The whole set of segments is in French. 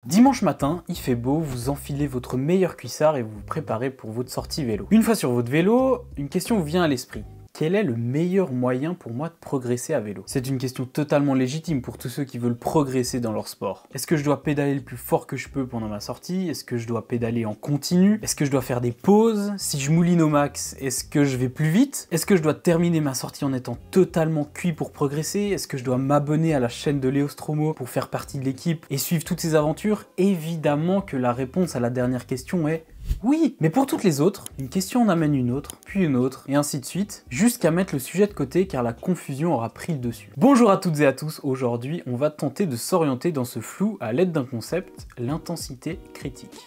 Dimanche matin, il fait beau, vous enfilez votre meilleur cuissard et vous vous préparez pour votre sortie vélo. Une fois sur votre vélo, une question vous vient à l'esprit. Quel est le meilleur moyen pour moi de progresser à vélo? C'est une question totalement légitime pour tous ceux qui veulent progresser dans leur sport. Est-ce que je dois pédaler le plus fort que je peux pendant ma sortie? Est-ce que je dois pédaler en continu? Est-ce que je dois faire des pauses? Si je mouline au max, est-ce que je vais plus vite? Est-ce que je dois terminer ma sortie en étant totalement cuit pour progresser? Est-ce que je dois m'abonner à la chaîne de Léo Stromo pour faire partie de l'équipe et suivre toutes ces aventures? Évidemment que la réponse à la dernière question est oui, mais pour toutes les autres, une question en amène une autre, puis une autre, et ainsi de suite, jusqu'à mettre le sujet de côté car la confusion aura pris le dessus. Bonjour à toutes et à tous, aujourd'hui on va tenter de s'orienter dans ce flou à l'aide d'un concept, l'intensité critique.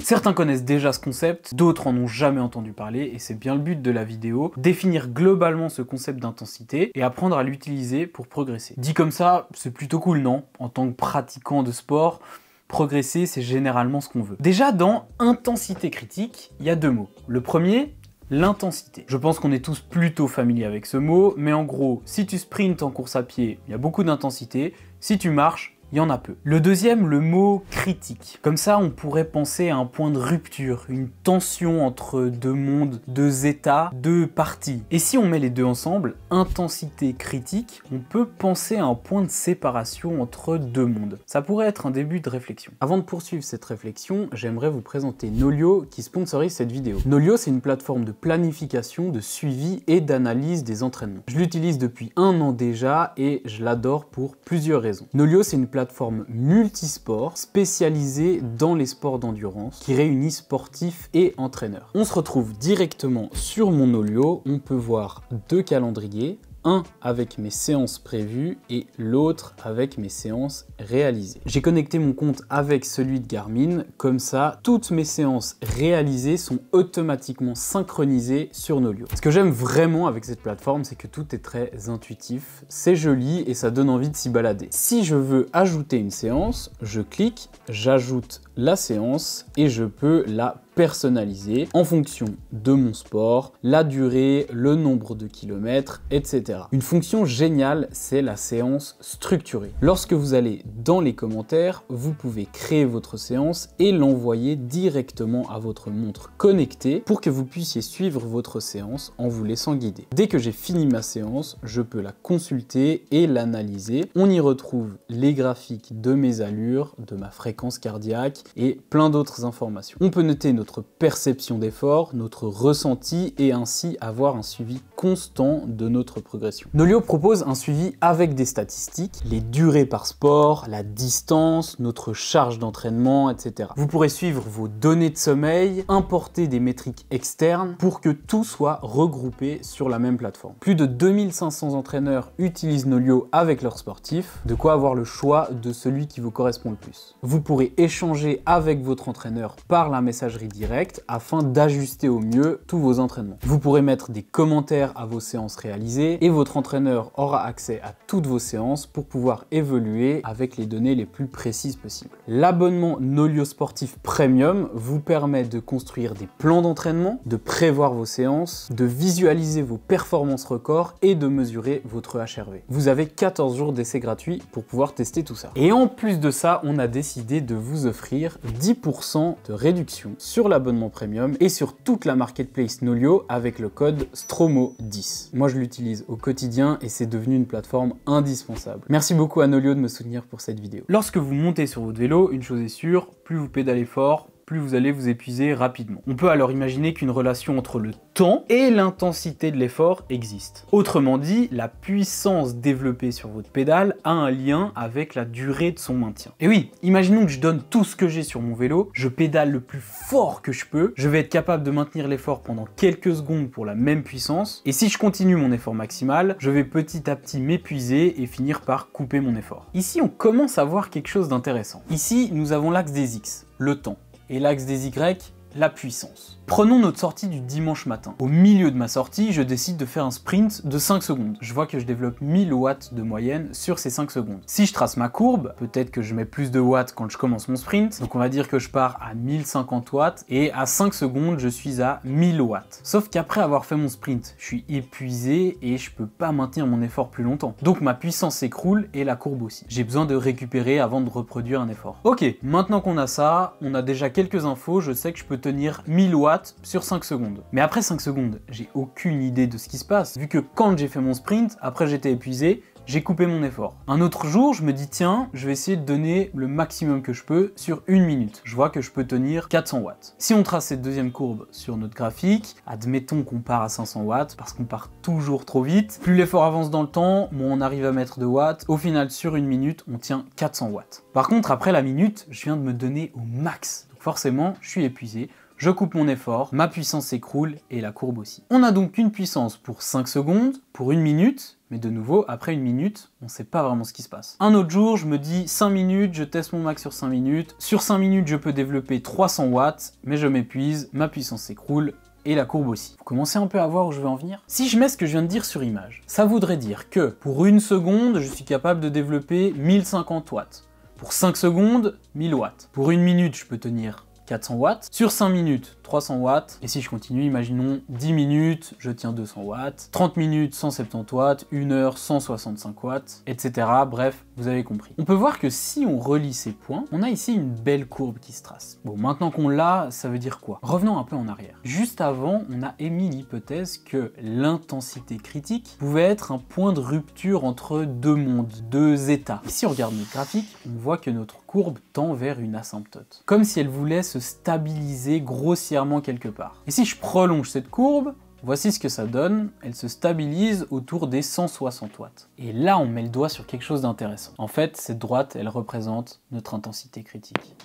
Certains connaissent déjà ce concept, d'autres en ont jamais entendu parler, et c'est bien le but de la vidéo, définir globalement ce concept d'intensité et apprendre à l'utiliser pour progresser. Dit comme ça, c'est plutôt cool, non? En tant que pratiquant de sport, progresser, c'est généralement ce qu'on veut. Déjà, dans intensité critique, il y a deux mots. Le premier, l'intensité. Je pense qu'on est tous plutôt familiers avec ce mot, mais en gros, si tu sprintes en course à pied, il y a beaucoup d'intensité, si tu marches, il y en a peu. Le deuxième, le mot critique. Comme ça, on pourrait penser à un point de rupture, une tension entre deux mondes, deux états, deux parties. Et si on met les deux ensemble, intensité critique, on peut penser à un point de séparation entre deux mondes. Ça pourrait être un début de réflexion. Avant de poursuivre cette réflexion, j'aimerais vous présenter Nolio qui sponsorise cette vidéo. Nolio, c'est une plateforme de planification, de suivi et d'analyse des entraînements. Je l'utilise depuis 1 an déjà et je l'adore pour plusieurs raisons. Nolio, c'est une plateforme multisport spécialisée dans les sports d'endurance qui réunit sportifs et entraîneurs. On se retrouve directement sur mon Nolio, on peut voir 2 calendriers, un avec mes séances prévues et l'autre avec mes séances réalisées. J'ai connecté mon compte avec celui de Garmin, comme ça toutes mes séances réalisées sont automatiquement synchronisées sur Nolio. Ce que j'aime vraiment avec cette plateforme, c'est que tout est très intuitif, c'est joli et ça donne envie de s'y balader. Si je veux ajouter une séance, je clique, j'ajoute la séance et je peux la personnaliser en fonction de mon sport, la durée, le nombre de kilomètres, etc. Une fonction géniale, c'est la séance structurée. Lorsque vous allez dans les commentaires, vous pouvez créer votre séance et l'envoyer directement à votre montre connectée pour que vous puissiez suivre votre séance en vous laissant guider. Dès que j'ai fini ma séance, je peux la consulter et l'analyser. On y retrouve les graphiques de mes allures, de ma fréquence cardiaque et plein d'autres informations. On peut noter notre perception d'effort, notre ressenti et ainsi avoir un suivi constant de notre progression. Nolio propose un suivi avec des statistiques, les durées par sport, la distance, notre charge d'entraînement, etc. Vous pourrez suivre vos données de sommeil, importer des métriques externes pour que tout soit regroupé sur la même plateforme. Plus de 2500 entraîneurs utilisent Nolio avec leurs sportifs, de quoi avoir le choix de celui qui vous correspond le plus. Vous pourrez échanger avec votre entraîneur par la messagerie directe afin d'ajuster au mieux tous vos entraînements. Vous pourrez mettre des commentaires à vos séances réalisées et votre entraîneur aura accès à toutes vos séances pour pouvoir évoluer avec les données les plus précises possibles. L'abonnement Nolio Sportif Premium vous permet de construire des plans d'entraînement, de prévoir vos séances, de visualiser vos performances records et de mesurer votre HRV. Vous avez 14 jours d'essai gratuit pour pouvoir tester tout ça. Et en plus de ça, on a décidé de vous offrir 10% de réduction sur l'abonnement premium et sur toute la marketplace Nolio avec le code STROMO10. Moi je l'utilise au quotidien et c'est devenu une plateforme indispensable. Merci beaucoup à Nolio de me soutenir pour cette vidéo. Lorsque vous montez sur votre vélo, une chose est sûre, plus vous pédalez fort, plus vous allez vous épuiser rapidement. On peut alors imaginer qu'une relation entre le temps et l'intensité de l'effort existe. Autrement dit, la puissance développée sur votre pédale a un lien avec la durée de son maintien. Et oui, imaginons que je donne tout ce que j'ai sur mon vélo, je pédale le plus fort que je peux, je vais être capable de maintenir l'effort pendant quelques secondes pour la même puissance, et si je continue mon effort maximal, je vais petit à petit m'épuiser et finir par couper mon effort. Ici, on commence à voir quelque chose d'intéressant. Ici, nous avons l'axe des X, le temps. Et l'axe des Y, la puissance. Prenons notre sortie du dimanche matin. Au milieu de ma sortie, je décide de faire un sprint de 5 secondes. Je vois que je développe 1000 watts de moyenne sur ces 5 secondes. Si je trace ma courbe, peut-être que je mets plus de watts quand je commence mon sprint, donc on va dire que je pars à 1050 watts et à 5 secondes, je suis à 1000 watts. Sauf qu'après avoir fait mon sprint, je suis épuisé et je peux pas maintenir mon effort plus longtemps. Donc ma puissance s'écroule et la courbe aussi. J'ai besoin de récupérer avant de reproduire un effort. Ok, maintenant qu'on a ça, on a déjà quelques infos, je sais que je peux tenir 1000 watts sur 5 secondes. Mais après 5 secondes, j'ai aucune idée de ce qui se passe, vu que quand j'ai fait mon sprint, après j'étais épuisé, j'ai coupé mon effort. Un autre jour, je me dis tiens, je vais essayer de donner le maximum que je peux sur 1 minute. Je vois que je peux tenir 400 watts. Si on trace cette deuxième courbe sur notre graphique, admettons qu'on part à 500 watts, parce qu'on part toujours trop vite. Plus l'effort avance dans le temps, moins on arrive à mettre de watts. Au final, sur 1 minute, on tient 400 watts. Par contre, après la minute, je viens de me donner au max. Donc forcément, je suis épuisé. Je coupe mon effort, ma puissance s'écroule et la courbe aussi. On a donc une puissance pour 5 secondes, pour 1 minute, mais de nouveau, après 1 minute, on ne sait pas vraiment ce qui se passe. Un autre jour, je me dis 5 minutes, je teste mon max sur 5 minutes. Sur 5 minutes, je peux développer 300 watts, mais je m'épuise, ma puissance s'écroule et la courbe aussi. Vous commencez un peu à voir où je veux en venir? Si je mets ce que je viens de dire sur image, ça voudrait dire que pour 1 seconde, je suis capable de développer 1050 watts. Pour 5 secondes, 1000 watts. Pour 1 minute, je peux tenir 400 watts. Sur 5 minutes, 300 watts. Et si je continue, imaginons 10 minutes, je tiens 200 watts. 30 minutes, 170 watts. 1 heure, 165 watts, etc. Bref, vous avez compris. On peut voir que si on relie ces points, on a ici une belle courbe qui se trace. Bon, maintenant qu'on l'a, ça veut dire quoi? Revenons un peu en arrière. Juste avant, on a émis l'hypothèse que l'intensité critique pouvait être un point de rupture entre deux mondes, deux états. Et si on regarde notre graphique, on voit que notre courbe tend vers une asymptote. Comme si elle voulait se stabiliser grossièrement quelque part. Et si je prolonge cette courbe, voici ce que ça donne, elle se stabilise autour des 160 watts. Et là, on met le doigt sur quelque chose d'intéressant. En fait, cette droite, elle représente notre intensité critique.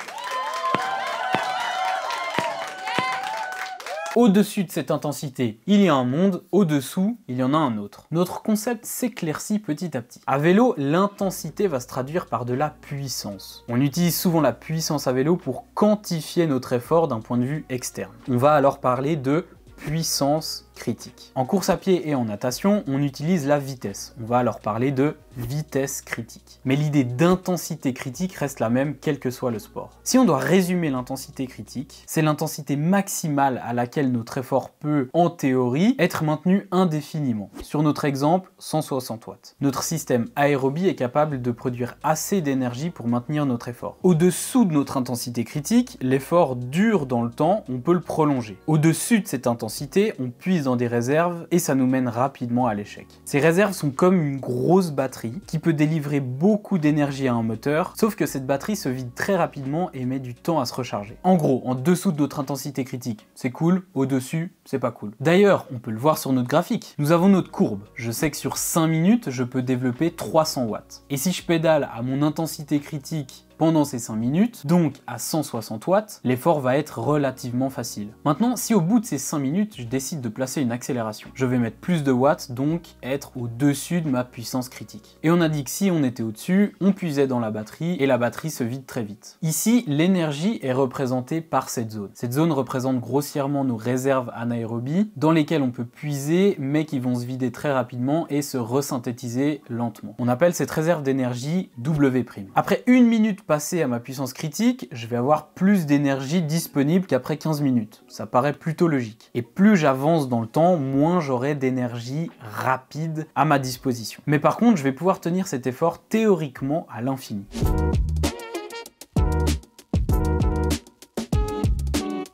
Au-dessus de cette intensité, il y a un monde, au-dessous, il y en a un autre. Notre concept s'éclaircit petit à petit. À vélo, l'intensité va se traduire par de la puissance. On utilise souvent la puissance à vélo pour quantifier notre effort d'un point de vue externe. On va alors parler de puissance critique. En course à pied et en natation, on utilise la vitesse. On va alors parler de vitesse critique. Mais l'idée d'intensité critique reste la même quel que soit le sport. Si on doit résumer l'intensité critique, c'est l'intensité maximale à laquelle notre effort peut, en théorie, être maintenu indéfiniment. Sur notre exemple, 160 watts. Notre système aérobie est capable de produire assez d'énergie pour maintenir notre effort. Au-dessous de notre intensité critique, l'effort dure dans le temps, on peut le prolonger. Au-dessus de cette intensité, on puise dans des réserves et ça nous mène rapidement à l'échec. Ces réserves sont comme une grosse batterie qui peut délivrer beaucoup d'énergie à un moteur, sauf que cette batterie se vide très rapidement et met du temps à se recharger. En gros, en dessous de notre intensité critique, c'est cool, au-dessus, c'est pas cool. D'ailleurs, on peut le voir sur notre graphique. Nous avons notre courbe. Je sais que sur 5 minutes, je peux développer 300 watts. Et si je pédale à mon intensité critique pendant ces 5 minutes, donc à 160 watts, l'effort va être relativement facile. Maintenant, si au bout de ces 5 minutes, je décide de placer une accélération, je vais mettre plus de watts, donc être au-dessus de ma puissance critique. Et on a dit que si on était au-dessus, on puisait dans la batterie et la batterie se vide très vite. Ici, l'énergie est représentée par cette zone. Cette zone représente grossièrement nos réserves anaérobies, dans lesquelles on peut puiser, mais qui vont se vider très rapidement et se resynthétiser lentement. On appelle cette réserve d'énergie W'. Après 1 minute passée à ma puissance critique, je vais avoir plus d'énergie disponible qu'après 15 minutes. Ça paraît plutôt logique. Et plus j'avance dans le temps, moins j'aurai d'énergie rapide à ma disposition. Mais par contre, je vais pouvoir tenir cet effort théoriquement à l'infini.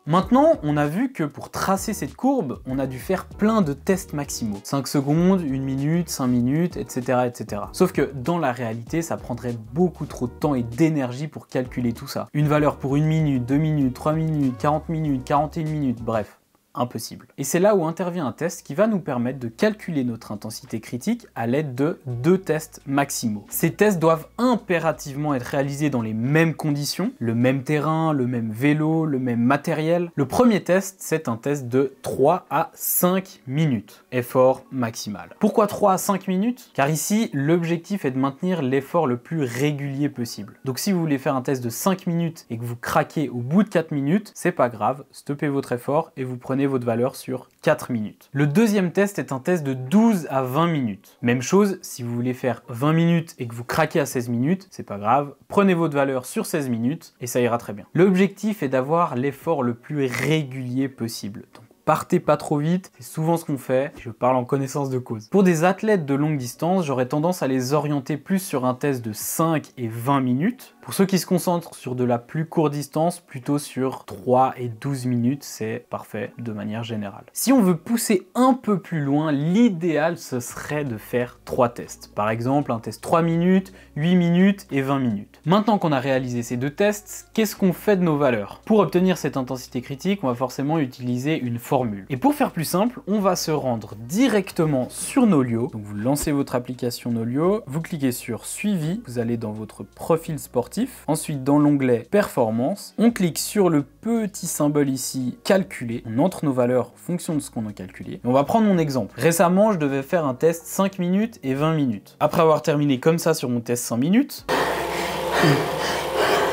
Maintenant, on a vu que pour tracer cette courbe, on a dû faire plein de tests maximaux. 5 secondes, 1 minute, 5 minutes, etc., etc. Sauf que dans la réalité, ça prendrait beaucoup trop de temps et d'énergie pour calculer tout ça. Une valeur pour 1 minute, 2 minutes, 3 minutes, 40 minutes, 41 minutes, bref. impossible. Et c'est là où intervient un test qui va nous permettre de calculer notre intensité critique à l'aide de 2 tests maximaux. Ces tests doivent impérativement être réalisés dans les mêmes conditions, le même terrain, le même vélo, le même matériel. Le premier test, c'est un test de 3 à 5 minutes, effort maximal. Pourquoi 3 à 5 minutes? Car ici, l'objectif est de maintenir l'effort le plus régulier possible. Donc si vous voulez faire un test de 5 minutes et que vous craquez au bout de 4 minutes, c'est pas grave, stoppez votre effort et vous prenez votre valeur sur 4 minutes. Le deuxième test est un test de 12 à 20 minutes. Même chose, si vous voulez faire 20 minutes et que vous craquez à 16 minutes, c'est pas grave, prenez votre valeur sur 16 minutes et ça ira très bien. L'objectif est d'avoir l'effort le plus régulier possible. Donc, partez pas trop vite, c'est souvent ce qu'on fait, je parle en connaissance de cause. Pour des athlètes de longue distance, j'aurais tendance à les orienter plus sur un test de 5 et 20 minutes. Pour ceux qui se concentrent sur de la plus courte distance, plutôt sur 3 et 12 minutes, c'est parfait de manière générale. Si on veut pousser un peu plus loin, l'idéal ce serait de faire 3 tests. Par exemple, un test 3 minutes, 8 minutes et 20 minutes. Maintenant qu'on a réalisé ces 2 tests, qu'est-ce qu'on fait de nos valeurs? Pour obtenir cette intensité critique, on va forcément utiliser une formule. Et pour faire plus simple, on va se rendre directement sur Nolio. Donc vous lancez votre application Nolio, vous cliquez sur Suivi, vous allez dans votre profil sportif. Ensuite, dans l'onglet Performance, on clique sur le petit symbole ici, Calculer. On entre nos valeurs en fonction de ce qu'on a calculé. Et on va prendre mon exemple. Récemment, je devais faire un test 5 minutes et 20 minutes. Après avoir terminé comme ça sur mon test 5 minutes...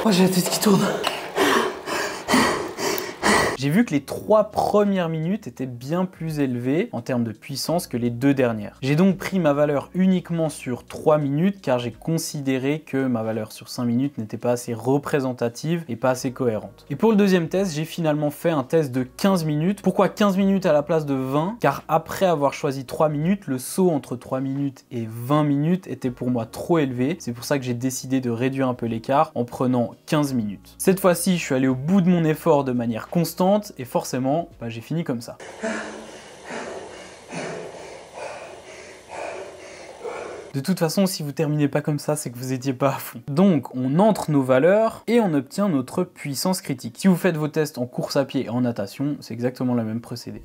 Oh, j'ai la tête qui tourne. J'ai vu que les 3 premières minutes étaient bien plus élevées en termes de puissance que les 2 dernières. J'ai donc pris ma valeur uniquement sur 3 minutes car j'ai considéré que ma valeur sur 5 minutes n'était pas assez représentative et pas assez cohérente. Et pour le deuxième test, j'ai finalement fait un test de 15 minutes. Pourquoi 15 minutes à la place de 20? Car après avoir choisi 3 minutes, le saut entre 3 minutes et 20 minutes était pour moi trop élevé. C'est pour ça que j'ai décidé de réduire un peu l'écart en prenant 15 minutes. Cette fois-ci, je suis allé au bout de mon effort de manière constante et forcément, j'ai fini comme ça. De toute façon, si vous terminez pas comme ça, c'est que vous étiez pas à fond. Donc, on entre nos valeurs et on obtient notre puissance critique. Si vous faites vos tests en course à pied et en natation, c'est exactement le même procédé.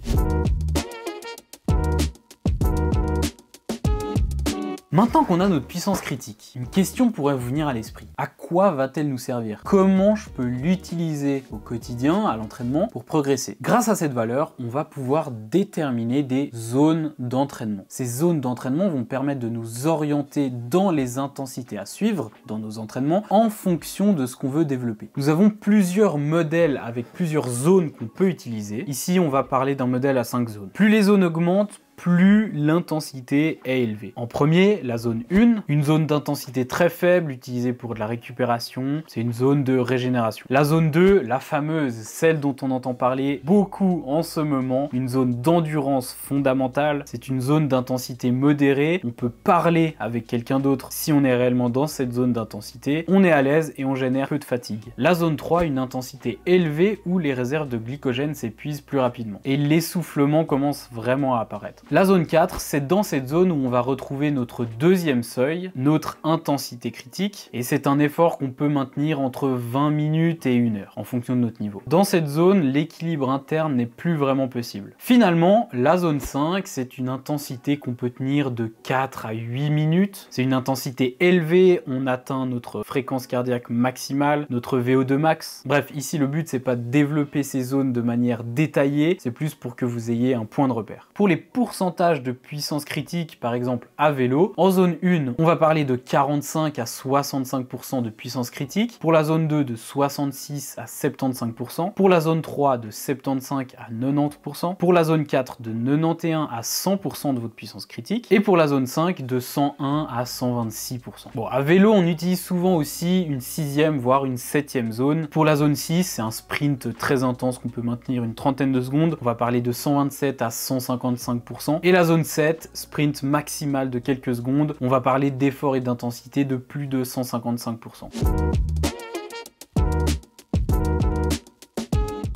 Maintenant qu'on a notre puissance critique, une question pourrait vous venir à l'esprit. À quoi va-t-elle nous servir? Comment je peux l'utiliser au quotidien, à l'entraînement, pour progresser? Grâce à cette valeur, on va pouvoir déterminer des zones d'entraînement. Ces zones d'entraînement vont permettre de nous orienter dans les intensités à suivre dans nos entraînements en fonction de ce qu'on veut développer. Nous avons plusieurs modèles avec plusieurs zones qu'on peut utiliser. Ici, on va parler d'un modèle à 5 zones. Plus les zones augmentent, plus l'intensité est élevée. En premier, la zone 1, une zone d'intensité très faible utilisée pour de la récupération, c'est une zone de régénération. La zone 2, la fameuse, celle dont on entend parler beaucoup en ce moment, une zone d'endurance fondamentale, c'est une zone d'intensité modérée, on peut parler avec quelqu'un d'autre si on est réellement dans cette zone d'intensité, on est à l'aise et on génère peu de fatigue. La zone 3, une intensité élevée où les réserves de glycogène s'épuisent plus rapidement et l'essoufflement commence vraiment à apparaître. La zone 4, c'est dans cette zone où on va retrouver notre deuxième seuil, notre intensité critique, et c'est un effort qu'on peut maintenir entre 20 minutes et 1 heure, en fonction de notre niveau. Dans cette zone, l'équilibre interne n'est plus vraiment possible. Finalement, la zone 5, c'est une intensité qu'on peut tenir de 4 à 8 minutes. C'est une intensité élevée, on atteint notre fréquence cardiaque maximale, notre VO2 max. Bref, ici le but c'est pas de développer ces zones de manière détaillée, c'est plus pour que vous ayez un point de repère. Pour les pourcentages de puissance critique, par exemple à vélo, en zone 1, on va parler de 45 à 65% de puissance critique, pour la zone 2 de 66 à 75%, pour la zone 3 de 75 à 90%, pour la zone 4 de 91 à 100% de votre puissance critique, et pour la zone 5 de 101 à 126%. Bon, à vélo, on utilise souvent aussi une 6e voire une 7e zone. Pour la zone 6, c'est un sprint très intense qu'on peut maintenir une trentaine de secondes, on va parler de 127 à 155%, et la zone 7, sprint maximal de quelques secondes, on va parler d'effort et d'intensité de plus de 155%.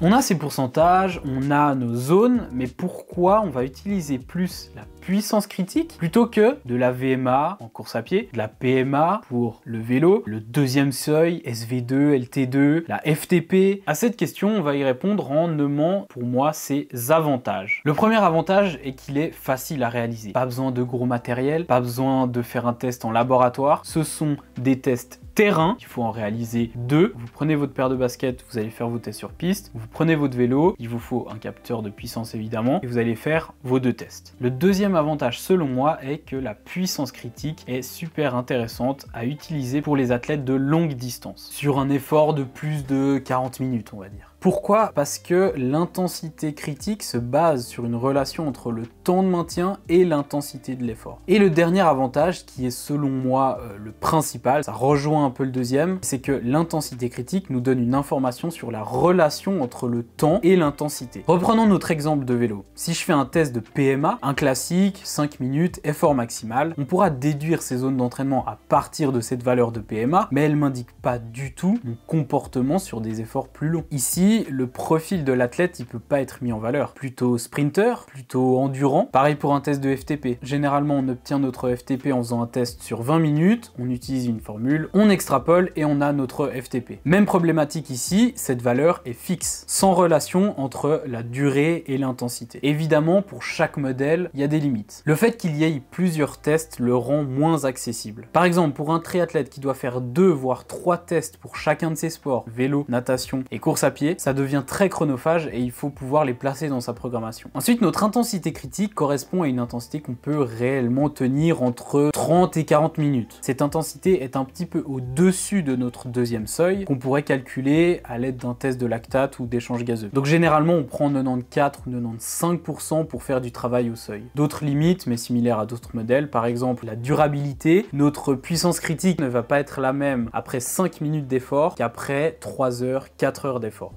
On a ces pourcentages, on a nos zones, mais pourquoi on va utiliser plus la puissance critique plutôt que de la VMA en course à pied, de la PMA pour le vélo, le deuxième seuil, SV2, LT2, la FTP? À cette question, on va y répondre en nommant pour moi ses avantages. Le premier avantage est qu'il est facile à réaliser. Pas besoin de gros matériel, pas besoin de faire un test en laboratoire. Ce sont des tests terrain, il faut en réaliser 2. Vous prenez votre paire de baskets, vous allez faire vos tests sur piste. Vous prenez votre vélo, il vous faut un capteur de puissance évidemment, et vous allez faire vos 2 tests. Le deuxième avantage selon moi est que la puissance critique est super intéressante à utiliser pour les athlètes de longue distance, sur un effort de plus de 40 minutes on va dire. Pourquoi? Parce que l'intensité critique se base sur une relation entre le temps de maintien et l'intensité de l'effort. Et le dernier avantage, qui est selon moi le principal, ça rejoint un peu le deuxième, c'est que l'intensité critique nous donne une information sur la relation entre le temps et l'intensité. Reprenons notre exemple de vélo. Si je fais un test de PMA, un classique, 5 minutes, effort maximal, on pourra déduire ces zones d'entraînement à partir de cette valeur de PMA, mais elle ne m'indique pas du tout mon comportement sur des efforts plus longs. Ici, le profil de l'athlète, il peut pas être mis en valeur. Plutôt sprinter, plutôt endurant. Pareil pour un test de FTP. Généralement, on obtient notre FTP en faisant un test sur 20 minutes, on utilise une formule, on extrapole et on a notre FTP. Même problématique ici, cette valeur est fixe, sans relation entre la durée et l'intensité. Évidemment, pour chaque modèle, il y a des limites. Le fait qu'il y ait plusieurs tests le rend moins accessible. Par exemple, pour un triathlète qui doit faire 2 voire 3 tests pour chacun de ses sports, vélo, natation et course à pied, ça devient très chronophage et il faut pouvoir les placer dans sa programmation. Ensuite, notre intensité critique correspond à une intensité qu'on peut réellement tenir entre 30 et 40 minutes. Cette intensité est un petit peu au-dessus de notre deuxième seuil qu'on pourrait calculer à l'aide d'un test de lactate ou d'échange gazeux. Donc généralement, on prend 94 ou 95% pour faire du travail au seuil. D'autres limites, mais similaires à d'autres modèles, par exemple la durabilité, notre puissance critique ne va pas être la même après 5 minutes d'effort qu'après 3 heures, 4 heures d'effort.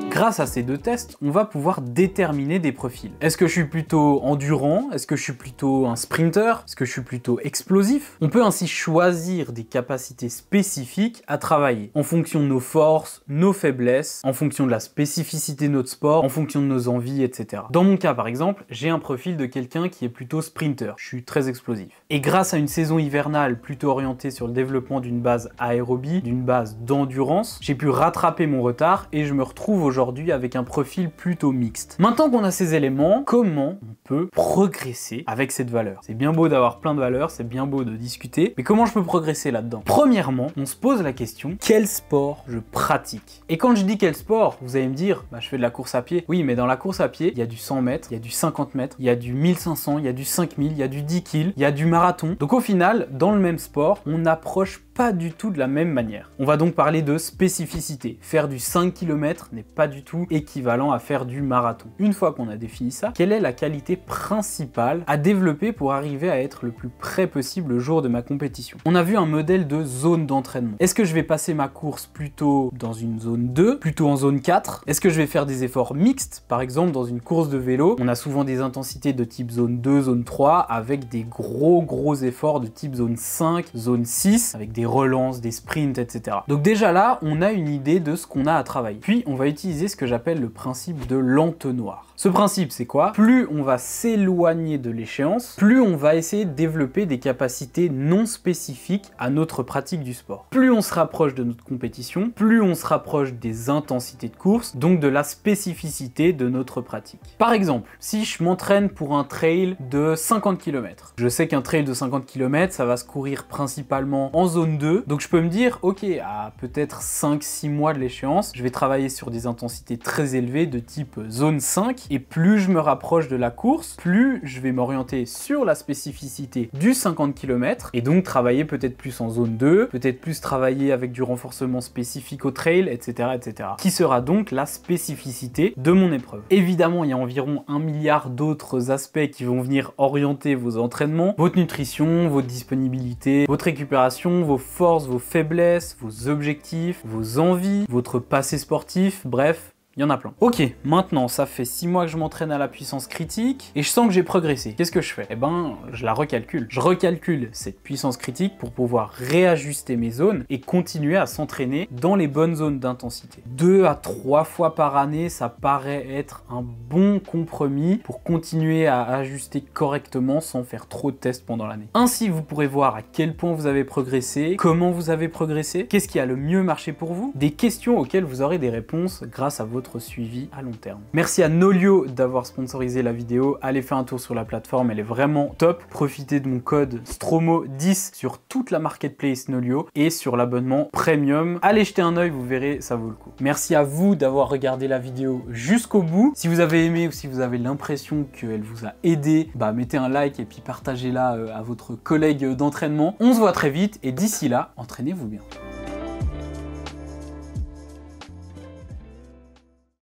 Grâce à ces 2 tests, on va pouvoir déterminer des profils. Est-ce que je suis plutôt endurant? Est-ce que je suis plutôt un sprinter? Est-ce que je suis plutôt explosif? On peut ainsi choisir des capacités spécifiques à travailler en fonction de nos forces, nos faiblesses, en fonction de la spécificité de notre sport, en fonction de nos envies, etc. Dans mon cas, par exemple, j'ai un profil de quelqu'un qui est plutôt sprinter. Je suis très explosif. Et grâce à une saison hivernale plutôt orientée sur le développement d'une base aérobie, d'une base d'endurance, j'ai pu rattraper mon retard et je me retrouve aujourd'hui avec un profil plutôt mixte. Maintenant qu'on a ces éléments, comment on peut progresser avec cette valeur? C'est bien beau d'avoir plein de valeurs, c'est bien beau de discuter, mais comment je peux progresser là-dedans? Premièrement, on se pose la question, quel sport je pratique? Et quand je dis quel sport, vous allez me dire, bah, je fais de la course à pied. Oui, mais dans la course à pied, il y a du 100 mètres, il y a du 50 mètres, il y a du 1500, il y a du 5000, il y a du 10 km, il y a du marathon. Donc au final, dans le même sport, on n'approche pas du tout de la même manière. On va donc parler de spécificité. Faire du 5 km n'est pas du tout équivalent à faire du marathon. Une fois qu'on a défini ça, quelle est la qualité principale à développer pour arriver à être le plus près possible le jour de ma compétition? On a vu un modèle de zone d'entraînement. Est-ce que je vais passer ma course plutôt dans une zone 2, plutôt en zone 4? Est-ce que je vais faire des efforts mixtes? Par exemple, dans une course de vélo, on a souvent des intensités de type zone 2, zone 3, avec des gros efforts de type zone 5, zone 6, avec des relances, des sprints, etc. Donc déjà là, on a une idée de ce qu'on a à travailler. Puis, on va utiliser ce que j'appelle le principe de l'entonnoir. Ce principe, c'est quoi? Plus on va s'éloigner de l'échéance, plus on va essayer de développer des capacités non spécifiques à notre pratique du sport. Plus on se rapproche de notre compétition, plus on se rapproche des intensités de course, donc de la spécificité de notre pratique. Par exemple, si je m'entraîne pour un trail de 50 km, je sais qu'un trail de 50 km, ça va se courir principalement en zone 2, donc je peux me dire, ok, à peut-être 5-6 mois de l'échéance, je vais travailler sur des intensités très élevées de type zone 5, et plus je me rapproche de la course, plus je vais m'orienter sur la spécificité du 50 km, et donc travailler peut-être plus en zone 2, peut-être plus travailler avec du renforcement spécifique au trail, etc., etc. Qui sera donc la spécificité de mon épreuve. Évidemment, il y a environ 1 milliard d'autres aspects qui vont venir orienter vos entraînements, votre nutrition, votre disponibilité, votre récupération, vos forces, vos faiblesses, vos objectifs, vos envies, votre passé sportif, bref, Il y en a plein. Ok, maintenant, ça fait 6 mois que je m'entraîne à la puissance critique et je sens que j'ai progressé. Qu'est-ce que je fais? Eh ben, je la recalcule. Je recalcule cette puissance critique pour pouvoir réajuster mes zones et continuer à s'entraîner dans les bonnes zones d'intensité. 2 à 3 fois par année, ça paraît être un bon compromis pour continuer à ajuster correctement sans faire trop de tests pendant l'année. Ainsi, vous pourrez voir à quel point vous avez progressé, comment vous avez progressé, qu'est-ce qui a le mieux marché pour vous, des questions auxquelles vous aurez des réponses grâce à votre suivi à long terme. Merci à Nolio d'avoir sponsorisé la vidéo. Allez faire un tour sur la plateforme, elle est vraiment top. Profitez de mon code STROMO10 sur toute la marketplace Nolio et sur l'abonnement premium. Allez jeter un œil, vous verrez, ça vaut le coup. Merci à vous d'avoir regardé la vidéo jusqu'au bout. Si vous avez aimé ou si vous avez l'impression qu'elle vous a aidé, bah mettez un like et puis partagez-la à votre collègue d'entraînement. On se voit très vite et d'ici là, entraînez-vous bien.